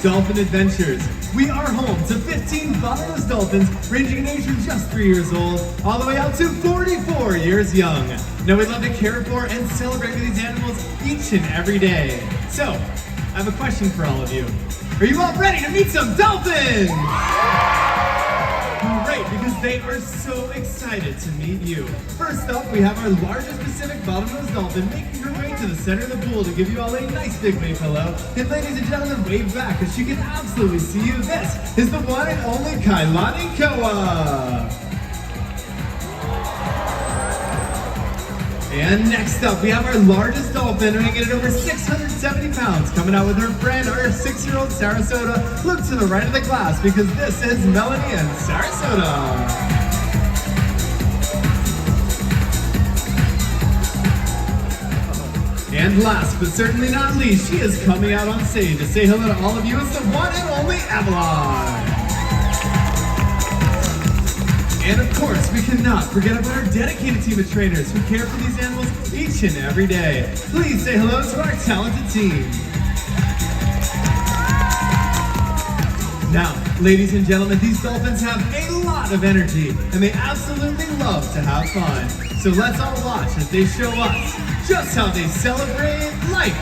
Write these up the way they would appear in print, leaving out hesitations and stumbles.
Dolphin Adventures. We are home to 15 bottlenose dolphins ranging in age from just 3 years old all the way out to 44 years young. Now we love to care for and celebrate with these animals each and every day. So, I have a question for all of you. Are you all ready to meet some dolphins? Great, because they are so excited to meet you. First up, we have our largest Pacific bottlenose dolphin making her way to the center of the pool to give you all a nice big wave hello. And ladies and gentlemen, wave back because she can absolutely see you. This is the one and only Kailani Koa. And next up, we have our largest dolphin weighing at over 670 pounds, coming out with her friend, our 6-year-old Sarasota. Look to the right of the glass because this is Melanie and Sarasota. And last but certainly not least, she is coming out on stage to say hello to all of you. It's the one and only Avalon. And of course, we cannot forget about our dedicated team of trainers who care for these animals each and every day. Please say hello to our talented team. Now, ladies and gentlemen, these dolphins have a lot of energy and they absolutely love to have fun. So let's all watch as they show us just how they celebrate life.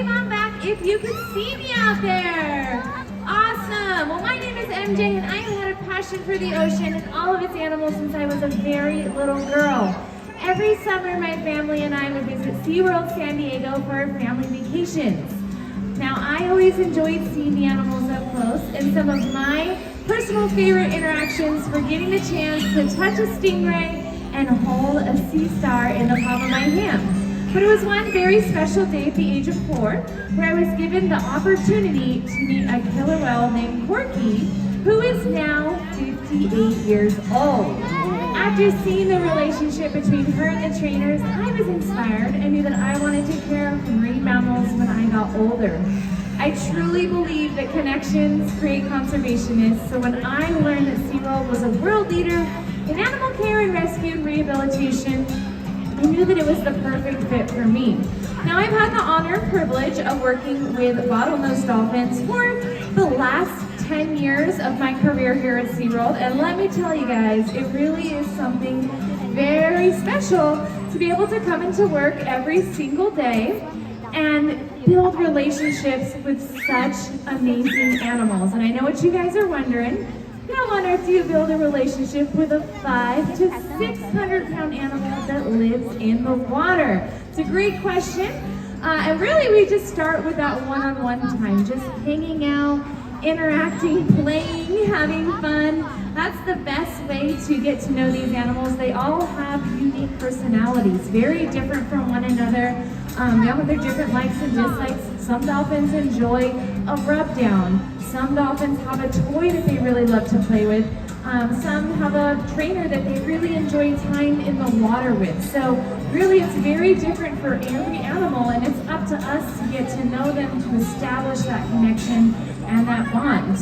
wave on back if you can see me out there. Awesome. Well, my name is MJ, and I've had a passion for the ocean and all of its animals since I was a very little girl. Every summer, my family and I would visit SeaWorld San Diego for our family vacations. Now, I always enjoyed seeing the animals up close, and some of my personal favorite interactions were getting the chance to touch a stingray and hold a sea star in the palm of my hand. But it was one very special day at the age of 4 where I was given the opportunity to meet a killer whale named Corky, who is now 58 years old. After seeing the relationship between her and the trainers, I was inspired and knew that I wanted to care for marine mammals when I got older. I truly believe that connections create conservationists, so when I learned that SeaWorld was a world leader in animal care and rescue and rehabilitation, I knew that it was the perfect fit for me. Now, I've had the honor and privilege of working with bottlenose dolphins for the last 10 years of my career here at SeaWorld, and let me tell you guys, it really is something very special to be able to come into work every single day and build relationships with such amazing animals. And I know what you guys are wondering. How on earth do you build a relationship with a 500 to 600 pound animal that lives in the water? It's a great question. And really we just start with that one-on-one time, just hanging out, interacting, playing, having fun. That's the best way to get to know these animals. They all have unique personalities, very different from one another. They all have their different likes and dislikes. Some dolphins enjoy a rub down. Some dolphins have a toy that they really love to play with. Some have a trainer that they really enjoy time in the water with. So really it's very different for every animal, and it's up to us to get to know them, to establish that connection and that bond.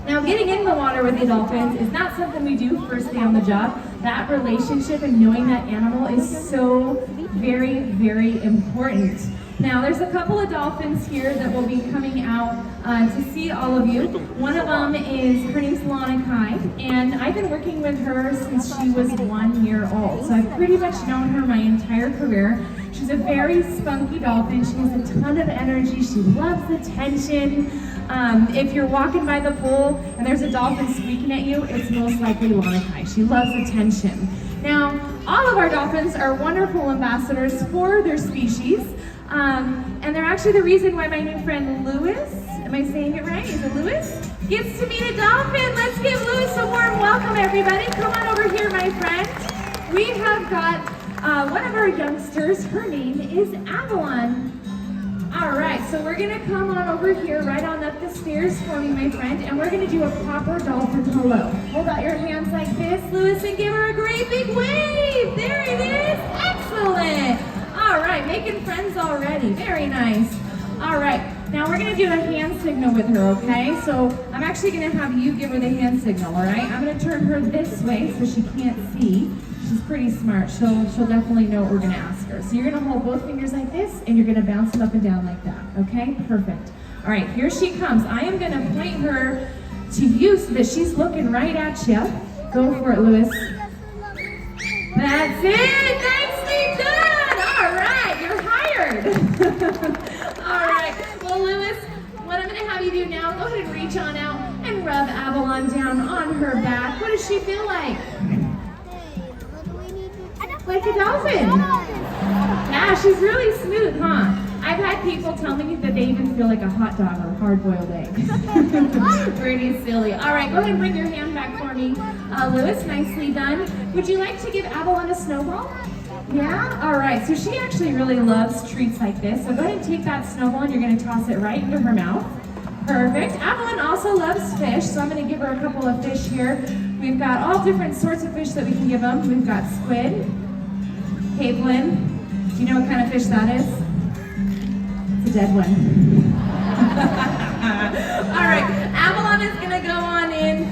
Now, getting in the water with the dolphins is not something we do first day on the job. That relationship and knowing that animal is so very, very important. Now, there's a couple of dolphins here that will be coming out to see all of you. One of them her name's Lana Kai, and I've been working with her since she was 1 year old. So I've pretty much known her my entire career. She's a very spunky dolphin. She has a ton of energy. She loves attention. If you're walking by the pool and there's a dolphin squeaking at you, it's most likely Lana Kai. She loves attention. Now, all of our dolphins are wonderful ambassadors for their species. And they're actually the reason why my new friend Lewis, am I saying it right? Is it Lewis? Gets to meet a dolphin. Let's give Lewis a warm welcome, everybody. Come on over here, my friend. We have got one of our youngsters. Her name is Avalon. All right, so we're gonna come on over here, right on up the stairs for me, my friend, and we're gonna do a proper dolphin hello. Hold out your hands like this, Lewis, and give her a great big wave. There it is. Excellent. All right, making friends already. Very nice. All right, now we're gonna do a hand signal with her, okay? So I'm actually gonna have you give her the hand signal, all right? I'm gonna turn her this way so she can't see. She's pretty smart. She'll definitely know what we're gonna ask her. So you're gonna hold both fingers like this, and you're gonna bounce them up and down like that, okay? Perfect. All right, here she comes. I am gonna point her to you so that she's looking right at you. Go for it, Lewis. That's it, nicely done. All right, you're hired. All right, well, Lewis, what I'm gonna have you do now, go ahead and reach on out and rub Avalon down on her back. What does she feel like? Like a dolphin. Yeah, she's really smooth, huh? I've had people tell me that they even feel like a hot dog or a hard-boiled egg. Pretty silly. All right, go ahead and bring your hand back for me. Lewis, nicely done. Would you like to give Avalon a snowball? Yeah? All right, so she actually really loves treats like this. So go ahead and take that snowball and you're gonna toss it right into her mouth. Perfect. Avalon also loves fish, so I'm gonna give her a couple of fish here. We've got all different sorts of fish that we can give them. We've got squid, capelin. Do you know what kind of fish that is? It's a dead one. All right, Avalon is gonna go on in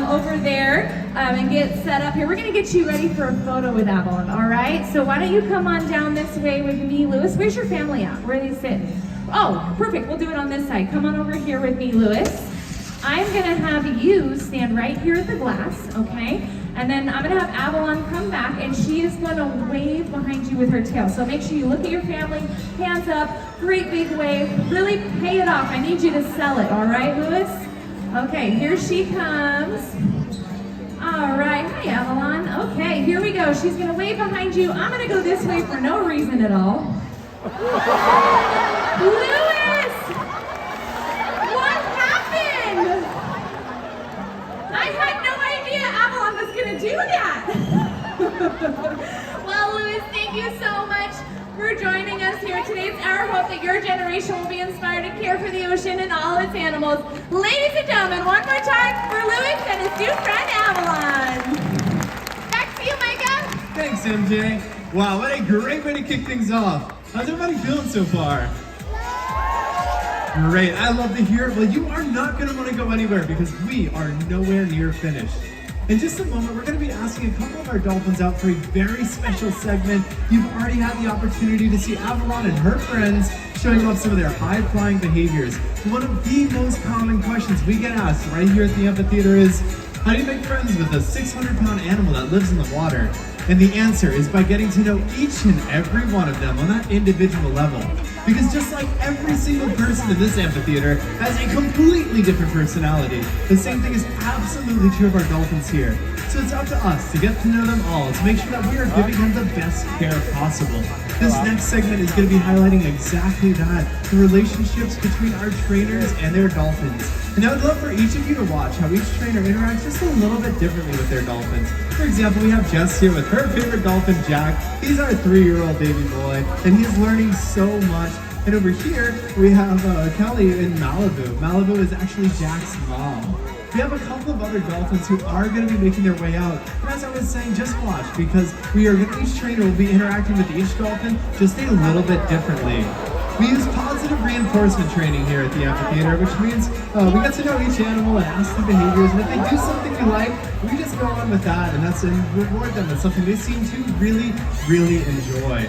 over there and get set up here. We're gonna get you ready for a photo with Avalon, all right? So why don't you come on down this way with me, Lewis? Where's your family at? Where are they sitting? Oh, perfect, we'll do it on this side. Come on over here with me, Lewis. I'm gonna have you stand right here at the glass, okay? And then I'm gonna have Avalon come back and she is gonna wave behind you with her tail. So make sure you look at your family, hands up, great big wave, really pay it off. I need you to sell it, all right, Louis? Okay, here she comes. All right, hi Avalon. Okay, here we go. She's gonna wave behind you. I'm gonna go this way for no reason at all. Louis! What happened? I had no idea Avalon was gonna do that. Well, Louis, thank you so much for joining us here today. It's our hope that your generation will be inspired to care for the ocean and all its animals. Ladies and gentlemen, one more time for Louis and his new friend Avalon. Back to you, Micah. Thanks, MJ. Wow, what a great way to kick things off. How's everybody feeling so far? Great, I love to hear it. Well, you are not going to want to go anywhere because we are nowhere near finished. In just a moment, we're going to be asking a couple of our dolphins out for a very special segment. You've already had the opportunity to see Avalon and her friends showing off some of their high-flying behaviors. One of the most common questions we get asked right here at the amphitheater is, how do you make friends with a 600-pound animal that lives in the water? And the answer is by getting to know each and every one of them on that individual level. Because just like every single person in this amphitheater has a completely different personality, the same thing is absolutely true of our dolphins here. So it's up to us to get to know them all, to make sure that we are giving them the best care possible. This next segment is going to be highlighting exactly that, the relationships between our trainers and their dolphins. And I would love for each of you to watch how each trainer interacts just a little bit differently with their dolphins. For example, we have Jess here with her favorite dolphin, Jack. He's our 3-year-old baby boy, and he's learning so much. And over here, we have Kelly in Malibu. Malibu is actually Jack's mom. We have a couple of other dolphins who are going to be making their way out. And as I was saying, just watch, because each trainer will be interacting with each dolphin just a little bit differently. We use positive reinforcement training here at the amphitheater, which means we get to know each animal and ask them behaviors, and if they do something we like, we just go on with that and reward them with something they seem to really, really enjoy.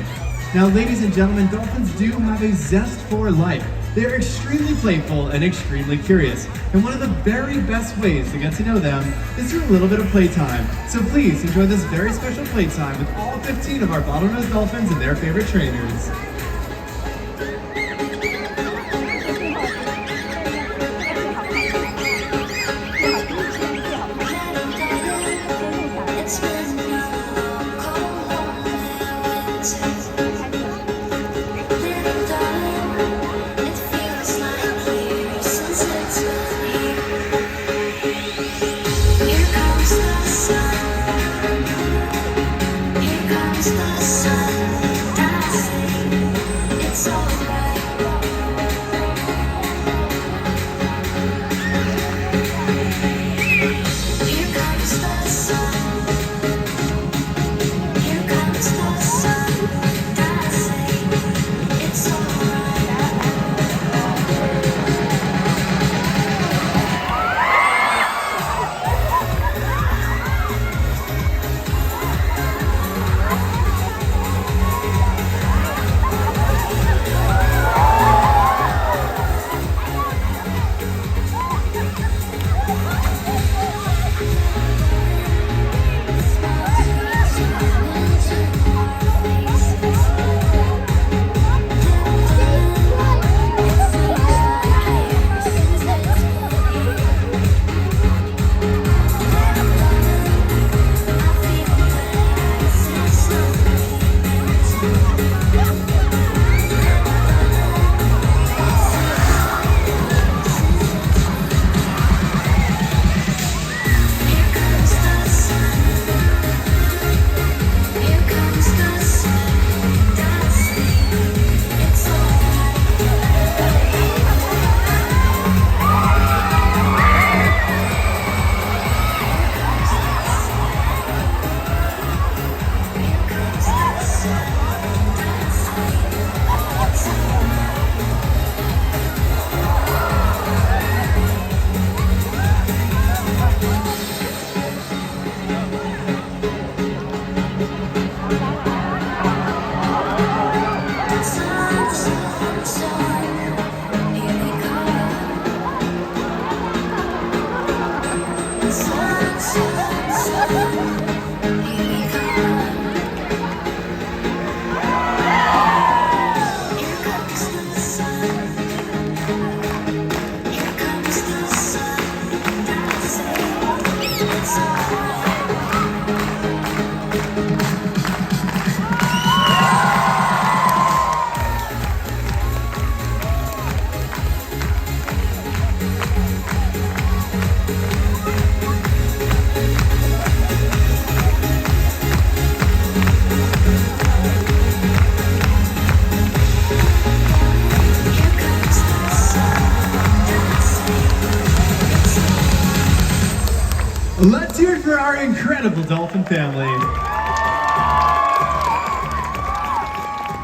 Now, ladies and gentlemen, dolphins do have a zest for life. They're extremely playful and extremely curious, and one of the very best ways to get to know them is through a little bit of playtime. So please enjoy this very special playtime with all 15 of our bottlenose dolphins and their favorite trainers. Here comes the sun, dancing. Let's hear it for our incredible dolphin family.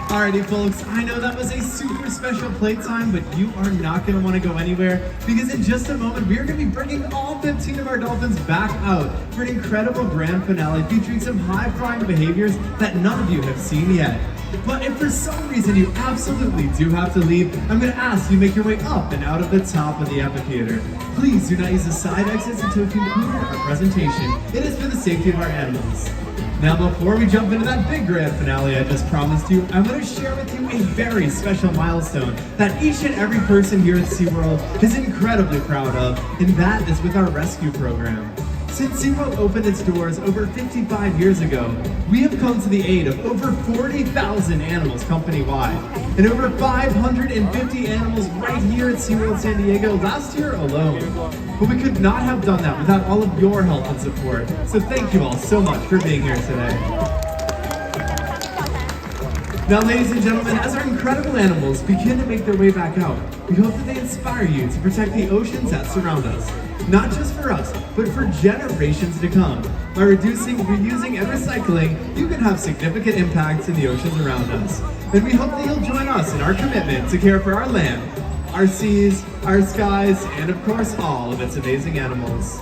Alrighty folks, I know that was a super special playtime, but you are not going to want to go anywhere because in just a moment we are going to be bringing all 15 of our dolphins back out for an incredible grand finale featuring some high-flying behaviors that none of you have seen yet. But if for some reason you absolutely do have to leave, I'm going to ask you to make your way up and out of the top of the amphitheater. Please do not use the side exits until we conclude our presentation. It is for the safety of our animals. Now before we jump into that big grand finale I just promised you, I'm going to share with you a very special milestone that each and every person here at SeaWorld is incredibly proud of, and that is with our rescue program. Since SeaWorld opened its doors over 55 years ago, we have come to the aid of over 40,000 animals company-wide, and over 550 animals right here at SeaWorld San Diego last year alone. But we could not have done that without all of your help and support, so thank you all so much for being here today. Now, ladies and gentlemen, as our incredible animals begin to make their way back out, we hope that they inspire you to protect the oceans that surround us. Not just for us, but for generations to come. By reducing, reusing, and recycling, you can have significant impacts in the oceans around us. And we hope that you'll join us in our commitment to care for our land, our seas, our skies, and of course, all of its amazing animals.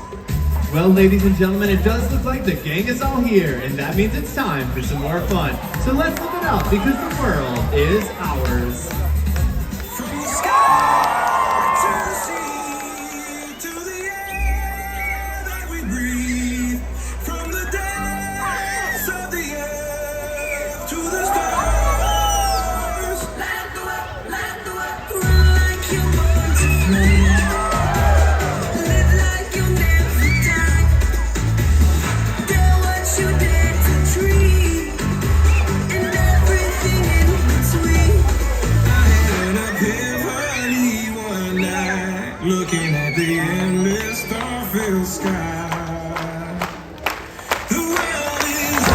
Well, ladies and gentlemen, it does look like the gang is all here, and that means it's time for some more fun. So let's live it up, because the world is ours. From the sky to the sea, to the air that we breathe, from the depths of the earth to the stars. Light the way, run like you're born to fly. Live like you'll never die. Dare what you dare to dream, and everything in between. I had an epiphany one night, looking at the endless star-filled sky. The world is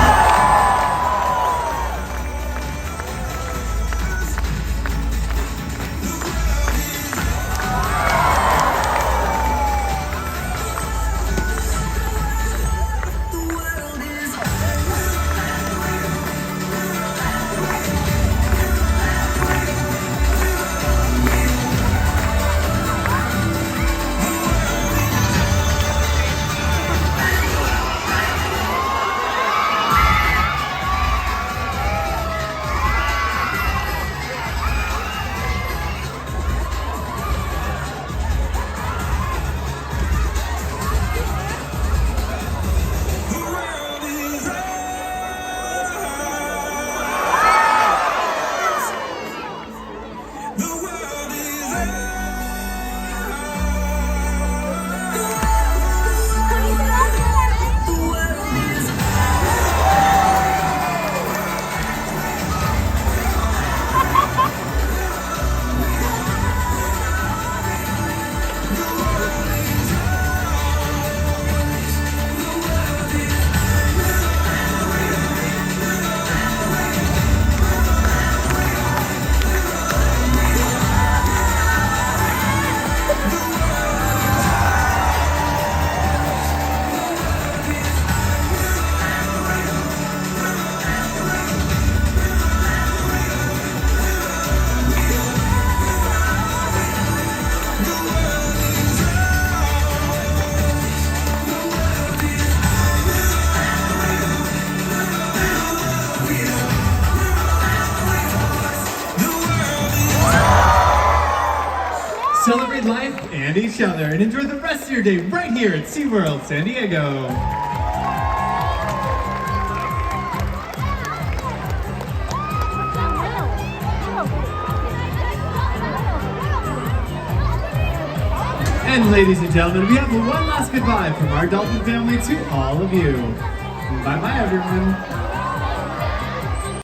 the world is Celebrate life and each other, and enjoy the rest of your day right here at SeaWorld San Diego. And ladies and gentlemen, we have one last goodbye from our dolphin family to all of you. Bye-bye, everyone.